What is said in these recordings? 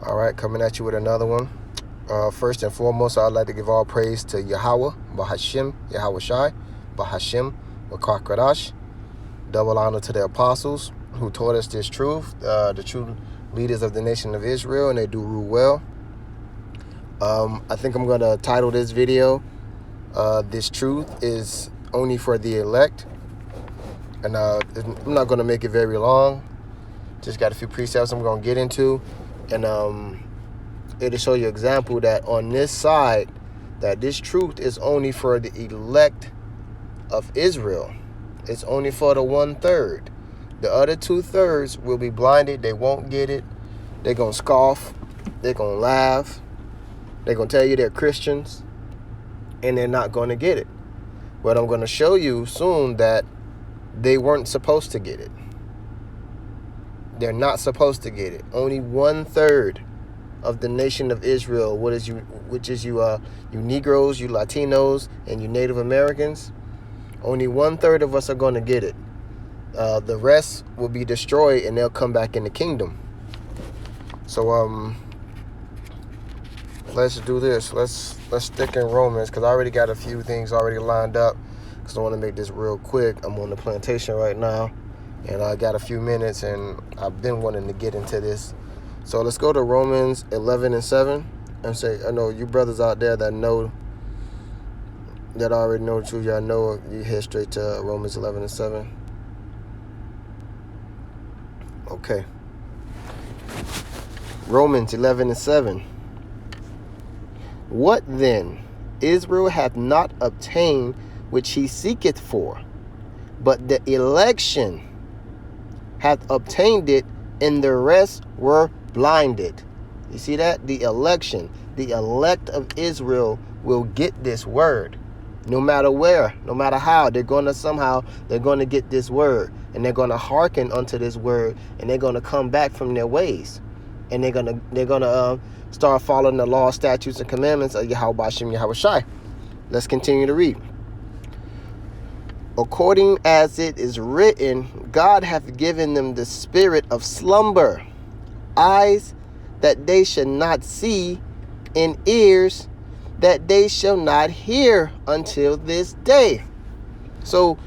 All right, coming at you with another one. First and foremost, I'd like to give all praise to Yahweh, Bahashim, Yahweh Shai, Bahashim, Wakar Kadash. Double honor to the apostles who taught us this truth, the true leaders of the nation of Israel, and they do rule well. I think I'm going to title this video, This Truth is Only for the Elect. And I'm not going to make it very long. Just got a few precepts I'm going to get into. And it'll show you an example that on this side, that this truth is only for the elect of Israel. It's only for the 1/3. The other 2/3 will be blinded. They won't get it. They're going to scoff. They're going to laugh. They're going to tell you they're Christians. And they're not going to get it. But I'm going to show you soon that they weren't supposed to get it. They're not supposed to get it. Only 1/3 of the nation of Israel, which is you Negroes, you Latinos, and you Native Americans, only 1/3 of us are going to get it. The rest will be destroyed, and they'll come back in the kingdom. So let's do this. Let's stick in Romans, because I already got a few things already lined up. Because I want to make this real quick. I'm on the plantation right now. And I got a few minutes, and I've been wanting to get into this. So let's go to Romans 11:7. And say, I know you brothers out there that already know the truth. Y'all know you head straight to Romans 11:7. Okay. Romans 11:7. What then? Israel hath not obtained which he seeketh for, but the election hath obtained it, and the rest were blinded. You see that? The election, the elect of Israel will get this word. No matter where, no matter how, they're going to get this word, and they're going to hearken unto this word, and they're going to come back from their ways, and they're going to start following the law, statutes, and commandments of Yahweh Shem Yahweh Shai. Let's continue to read. According as it is written, God hath given them the spirit of slumber, eyes that they should not see, and ears that they shall not hear until this day. So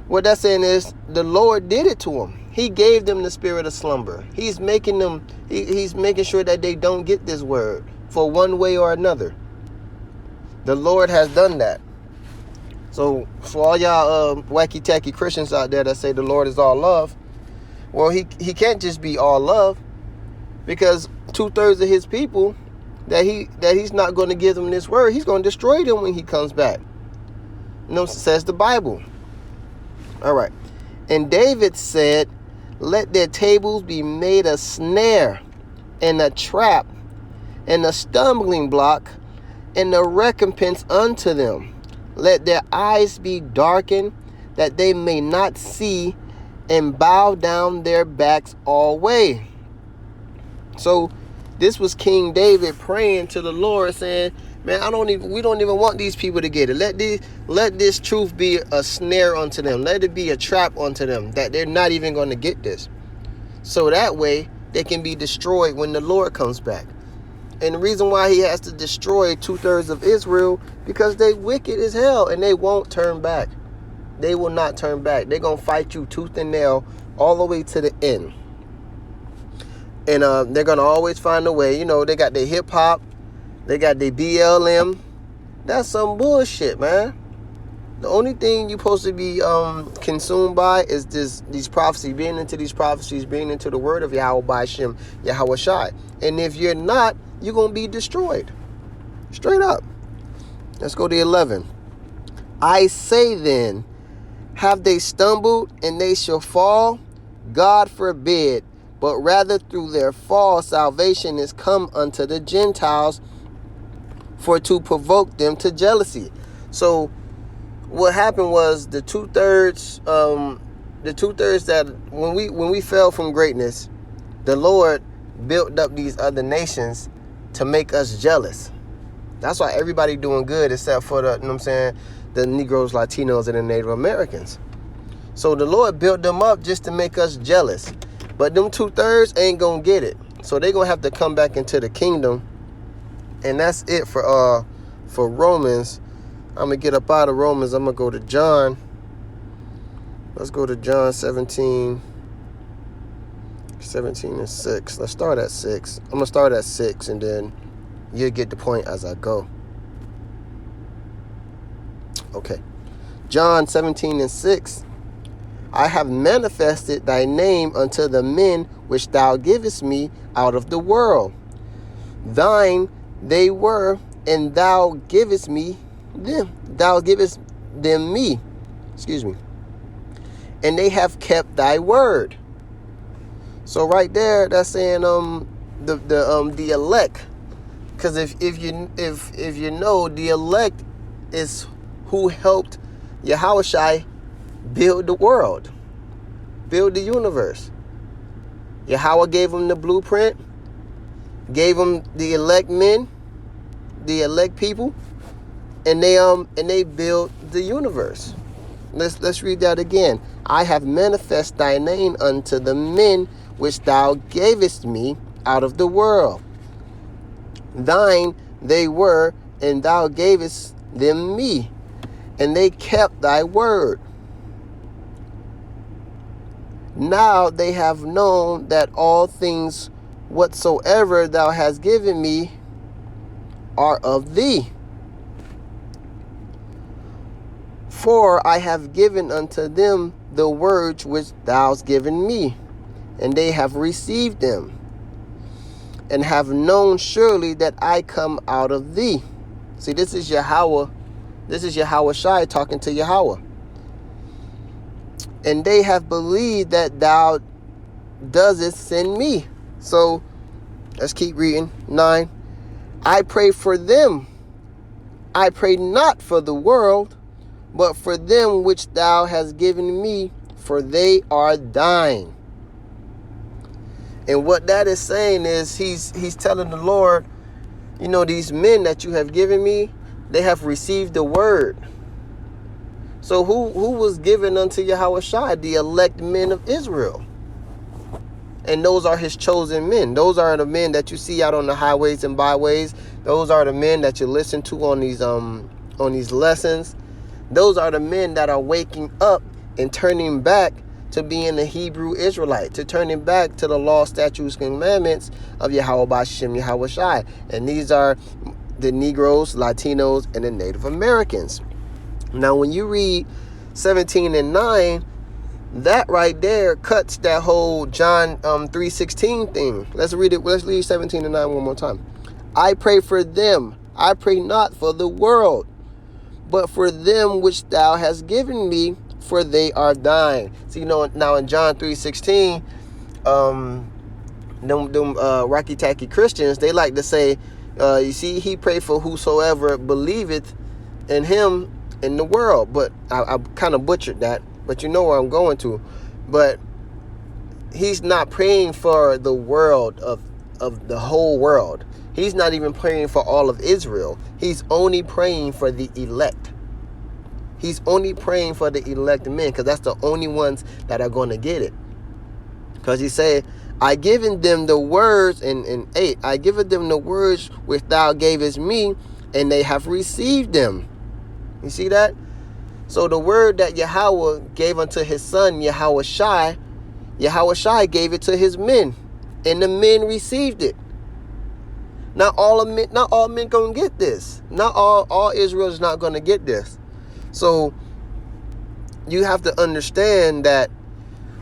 what that's saying is the Lord did it to them. He gave them the spirit of slumber. He's making sure that they don't get this word for one way or another. The Lord has done that. So for all y'all wacky-tacky Christians out there that say the Lord is all love, well, he can't just be all love, because 2/3 of his people that he's not going to give them this word. He's going to destroy them when he comes back. You know, says the Bible. All right. And David said, let their tables be made a snare and a trap and a stumbling block and a recompense unto them. Let their eyes be darkened, that they may not see, and bow down their backs always. So this was King David praying to the Lord, saying, man, we don't even want these people to get it. Let this truth be a snare unto them. Let it be a trap unto them, that they're not even going to get this. So that way they can be destroyed when the Lord comes back. And the reason why he has to destroy 2/3 of Israel, because they wicked as hell, and they won't turn back. They will not turn back. They're going to fight you tooth and nail all the way to the end. And they're going to always find a way. You know, they got their hip-hop. They got their BLM. That's some bullshit, man. The only thing you're supposed to be consumed by is these prophecies, being into these prophecies, being into the word of Yahweh by Shem, Yahweh Shai. And if you're not, you're going to be destroyed. Straight up. Let's go to 11. I say then, have they stumbled and they shall fall? God forbid. But rather through their fall, salvation is come unto the Gentiles, for to provoke them to jealousy. So what happened was the 2/3 that when we fell from greatness, the Lord built up these other nations to make us jealous. That's why everybody doing good except for the Negroes, Latinos, and the Native Americans. So the Lord built them up just to make us jealous. But them 2/3 ain't gonna get it. So they're going to have to come back into the kingdom. And that's it for Romans. I'm going to get up out of Romans. I'm going to go to John. Let's go to John 17 and 6. Let's start at 6. I'm going to start at 6, and then you'll get the point as I go. Okay. John 17 and 6. I have manifested thy name unto the men which thou givest me out of the world. Thine they were, and thou givest me them. Thou givest them me. Excuse me. And they have kept thy word. So right there, that's saying the elect. Because if you know, the elect is who helped Yahushua build the world, build the universe. Yahweh gave them the blueprint, gave them the elect men, the elect people, and they built the universe. Let's read that again. I have manifest thy name unto the men which thou gavest me out of the world. Thine they were, and thou gavest them me, and they kept thy word. Now they have known that all things whatsoever thou hast given me are of thee. For I have given unto them the words which thou hast given me, and they have received them, and have known surely that I come out of thee. See, this is Yahweh. This is Yahushua talking to Yahweh. And they have believed that thou doesn't send me. So let's keep reading. 9. I pray for them. I pray not for the world, but for them which thou hast given me, for they are thine. And what that is saying is he's telling the Lord, you know, these men that you have given me, they have received the word. So who was given unto Yahushua? The elect men of Israel. And those are his chosen men. Those are the men that you see out on the highways and byways. Those are the men that you listen to on these lessons. Those are the men that are waking up and turning back to being a Hebrew Israelite, to turning back to the law, statutes, commandments of Yahweh B'Shem Yahushua. And these are the Negroes, Latinos, and the Native Americans. Now, when you read 17 and 9, that right there cuts that whole John 3:16 thing. Let's read it. Let's read 17 and 9 one more time. I pray for them. I pray not for the world, but for them which thou hast given me, for they are thine. So, you know, now in John 3:16, them Rocky Tacky Christians, they like to say, you see, he prayed for whosoever believeth in him in the world. But I kind of butchered that, but you know where I'm going to. But he's not praying for the world of the whole world. He's not even praying for all of Israel. He's only praying for the elect. He's only praying for the elect men, because that's the only ones that are going to get it. Because he said, I given them the words, in 8, I given them the words which thou gavest me, and they have received them. You see that? So the word that Yahweh gave unto his son, Yahushua gave it to his men, and the men received it. Not all men gonna get this. Not all Israel is not gonna get this. So you have to understand that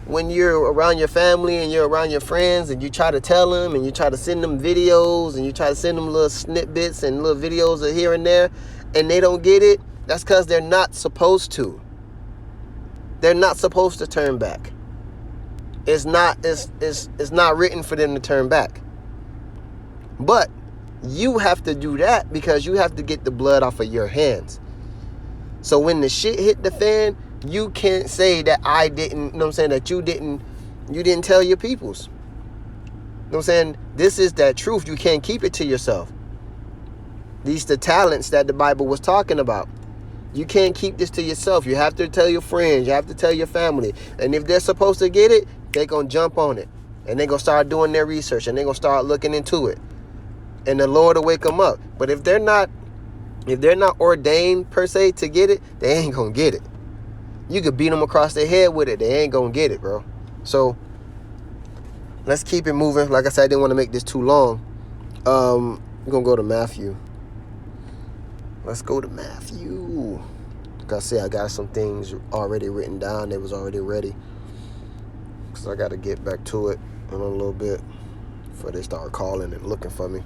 when you're around your family and you're around your friends and you try to tell them and you try to send them videos and you try to send them little snippets and little videos of here and there, and they don't get it, that's because they're not supposed to. They're not supposed to turn back. It's not written for them to turn back. But you have to do that because you have to get the blood off of your hands. So when the shit hit the fan, you can't say that I didn't, you know what I'm saying, that you didn't tell your peoples. You know what I'm saying? This is that truth. You can't keep it to yourself. These the talents that the Bible was talking about. You can't keep this to yourself. You have to tell your friends. You have to tell your family. And if they're supposed to get it, they're going to jump on it. And they're going to start doing their research, and they're going to start looking into it. And the Lord will wake them up. But if they're not ordained per se to get it, they ain't going to get it. You could beat them across their head with it. They ain't going to get it, bro. So let's keep it moving. Like I said, I didn't want to make this too long. We're going to go to Matthew. Let's go to Matthew. Like I said, I got some things already written down. They was already ready. Because I got to get back to it in a little bit before they start calling and looking for me.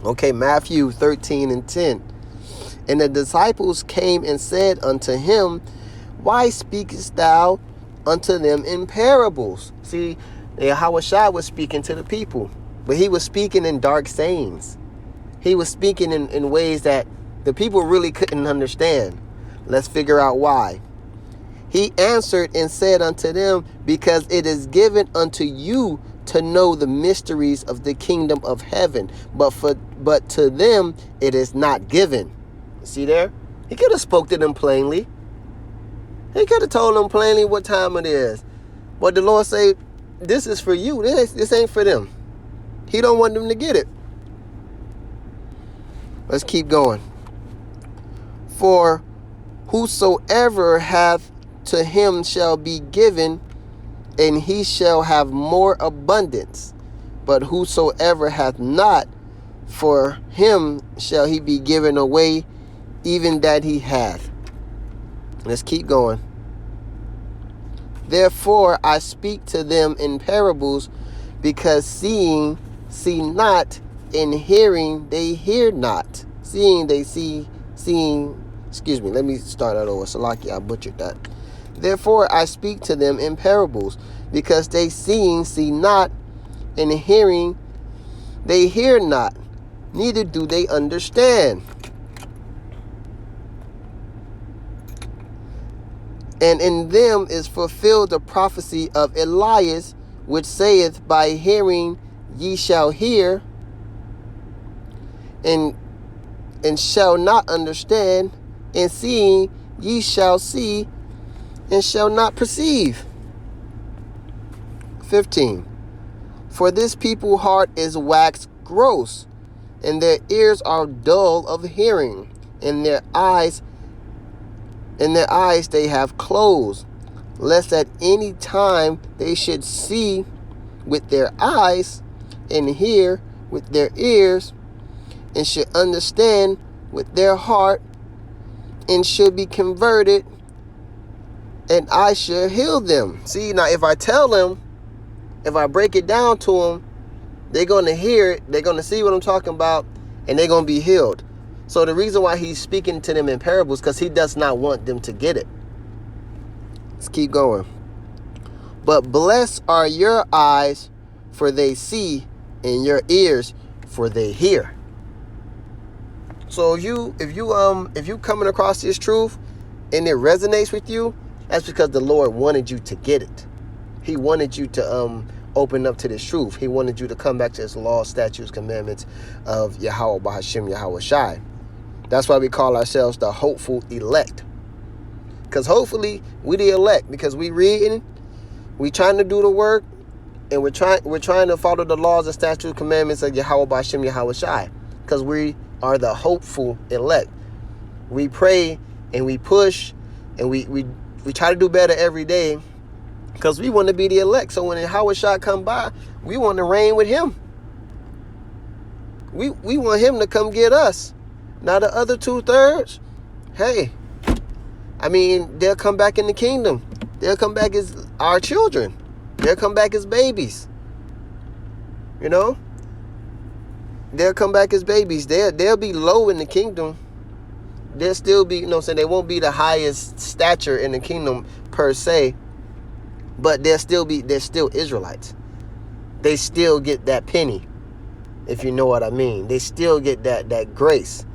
Okay, Matthew 13:10. And the disciples came and said unto him, Why speakest thou unto them in parables? See, Yahushua was speaking to the people, but he was speaking in dark sayings. He was speaking in ways that the people really couldn't understand. Let's figure out why. He answered and said unto them, Because it is given unto you to know the mysteries of the kingdom of heaven, but to them it is not given. See there? He could have spoke to them plainly. He could have told them plainly what time it is. But the Lord said, this is for you. This ain't for them. He don't want them to get it. Let's keep going. For whosoever hath, to him shall be given, and he shall have more abundance. But whosoever hath not, for him shall he be given away, even that he hath. Let's keep going. Therefore I speak to them in parables, because seeing see not, and hearing they hear not. Seeing they see, excuse me, let me start that over. Salaki, I butchered that. Therefore I speak to them in parables, because they seeing see not, and hearing they hear not, neither do they understand. And in them is fulfilled the prophecy of Elias, which saith, By hearing ye shall hear, and shall not understand, and seeing ye shall see, and shall not perceive. 15. For this people heart is waxed gross, and their ears are dull of hearing, and their eyes they have closed, lest at any time they should see with their eyes, and hear with their ears, and should understand with their heart, and should be converted, and I should heal them. See, now if I tell them, if I break it down to them, they're going to hear it, they're going to see what I'm talking about, and they're going to be healed. So the reason why he's speaking to them in parables, because he does not want them to get it. Let's keep going. But blessed are your eyes, for they see, and your ears, for they hear. So if you coming across this truth and it resonates with you, that's because the Lord wanted you to get it. He wanted you to open up to this truth. He wanted you to come back to his law, statutes, commandments of Yahweh Bahashim Yahweh Shai. That's why we call ourselves the hopeful elect. Because hopefully we the elect, because we reading, we trying to do the work, and we're trying to follow the laws and statutes, commandments of Yahweh Bahashim Yahweh Shai. Because we are the hopeful elect. We pray and we push and we try to do better every day, because we want to be the elect. So when Yahweh Shai come by, we want to reign with him. We want him to come get us. Now the other 2/3, hey, I mean, they'll come back in the kingdom. They'll come back as our children. They'll come back as babies. You know? They'll come back as babies. They'll be low in the kingdom. They'll still be, they won't be the highest stature in the kingdom per se, but they're still Israelites. They still get that penny, if you know what I mean. They still get that grace.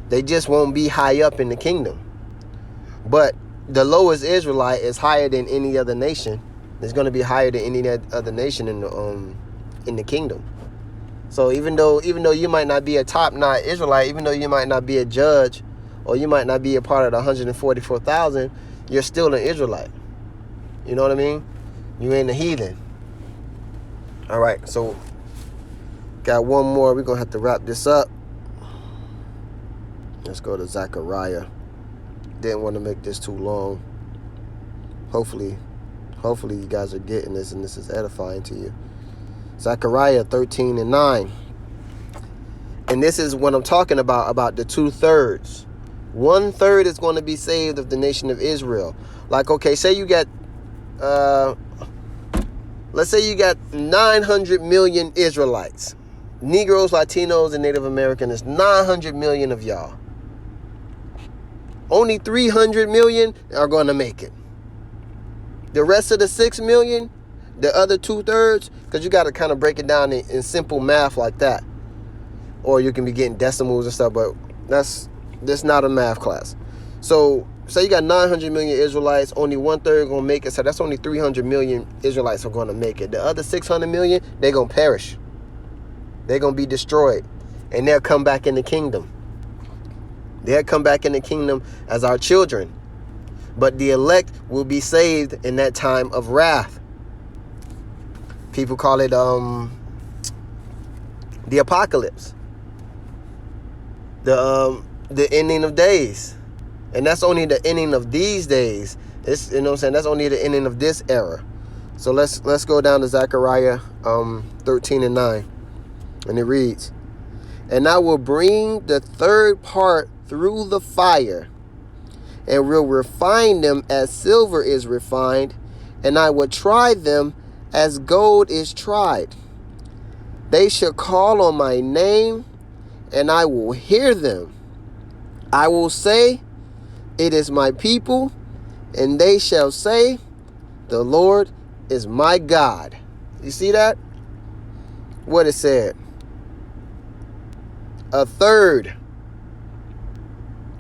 They just won't be high up in the kingdom. But the lowest Israelite is higher than any other nation. It's going to be higher than any other nation in the kingdom. So even though you might not be a top-notch Israelite, even though you might not be a judge, or you might not be a part of the 144,000, you're still an Israelite. You know what I mean? You ain't a heathen. All right, so got one more. We're going to have to wrap this up. Let's go to Zechariah. Didn't want to make this too long. Hopefully you guys are getting this and this is edifying to you. Zechariah 13:9. And this is what I'm talking about the 2/3. 1/3 is going to be saved of the nation of Israel. Like, okay, say you got, let's say you got 900 million Israelites. Negroes, Latinos, and Native Americans. It's 900 million of y'all. Only 300 million are going to make it. The rest of the 6 million, the other 2/3, because you got to kind of break it down in simple math like that. Or you can be getting decimals and stuff, but that's not a math class. So say you got 900 million Israelites, only 1/3 going to make it. So that's only 300 million Israelites are going to make it. The other 600 million, they're going to perish. They're going to be destroyed. And they'll come back in the kingdom. They'll come back in the kingdom as our children. But the elect will be saved in that time of wrath. People call it the apocalypse. The ending of days. And that's only the ending of these days. It's, you know what I'm saying? That's only the ending of this era. So let's go down to Zechariah 13:9. And it reads, "And I will bring the third part through the fire, and will refine them as silver is refined, and I will try them as gold is tried. They shall call on my name, and I will hear them. I will say, it is my people, and they shall say, the Lord is my God." You see that? What it said. 1/3.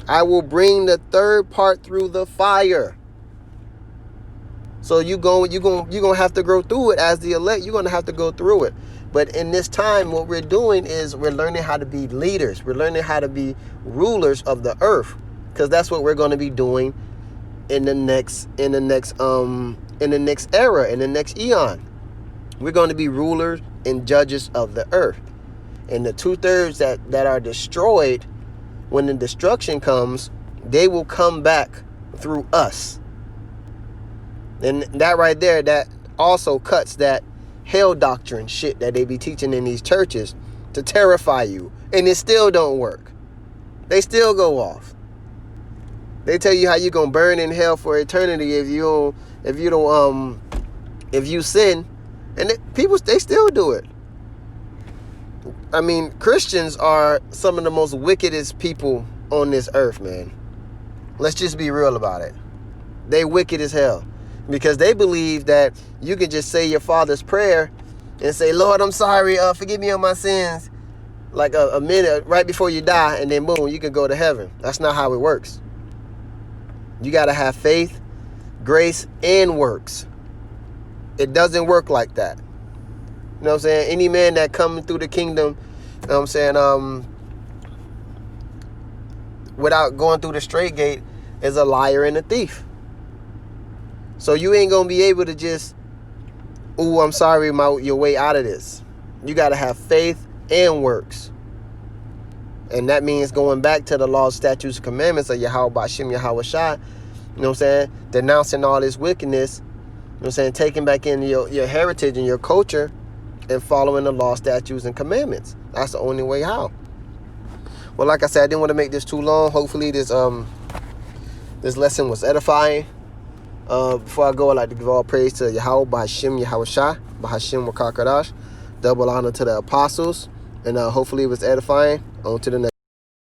I will bring the third part through the fire. So you're going to have to go through it as the elect. You're going to have to go through it. But in this time, what we're doing is we're learning how to be leaders. We're learning how to be rulers of the earth, because that's what we're going to be doing in the next era, in the next eon. We're going to be rulers and judges of the earth. And the 2/3 that are destroyed, when the destruction comes, they will come back through us. And that right there, that also cuts that hell doctrine shit that they be teaching in these churches to terrify you. And it still don't work. They still go off. They tell you how you gonna burn in hell for eternity if you sin, and people, they still do it. I mean, Christians are some of the most wickedest people on this earth, man. Let's just be real about it. They wicked as hell, because they believe that you can just say your Father's prayer and say, "Lord, I'm sorry, forgive me of my sins," like a minute right before you die, and then boom, you can go to heaven. That's not how it works. You got to have faith, grace, and works. It doesn't work like that. You know what I'm saying? Any man that coming through the kingdom, you know what I'm saying, without going through the straight gate is a liar and a thief. So you ain't going to be able to just, "Ooh, I'm sorry," your way out of this. You got to have faith and works. And that means going back to the laws, statutes, and commandments of Yahweh Ba'ashem Yahweh Shai. You know what I'm saying? Denouncing all this wickedness. You know what I'm saying? Taking back in your heritage and your culture, and following the law, statutes, and commandments. That's the only way how. Well, like I said, I didn't want to make this too long. Hopefully this lesson was edifying. Before I go, I'd like to give all praise to Yahweh Ba'ashem Yahweh Shai, Ba'ashem Wakakadash. Double honor to the apostles. And hopefully it was edifying. On to the next.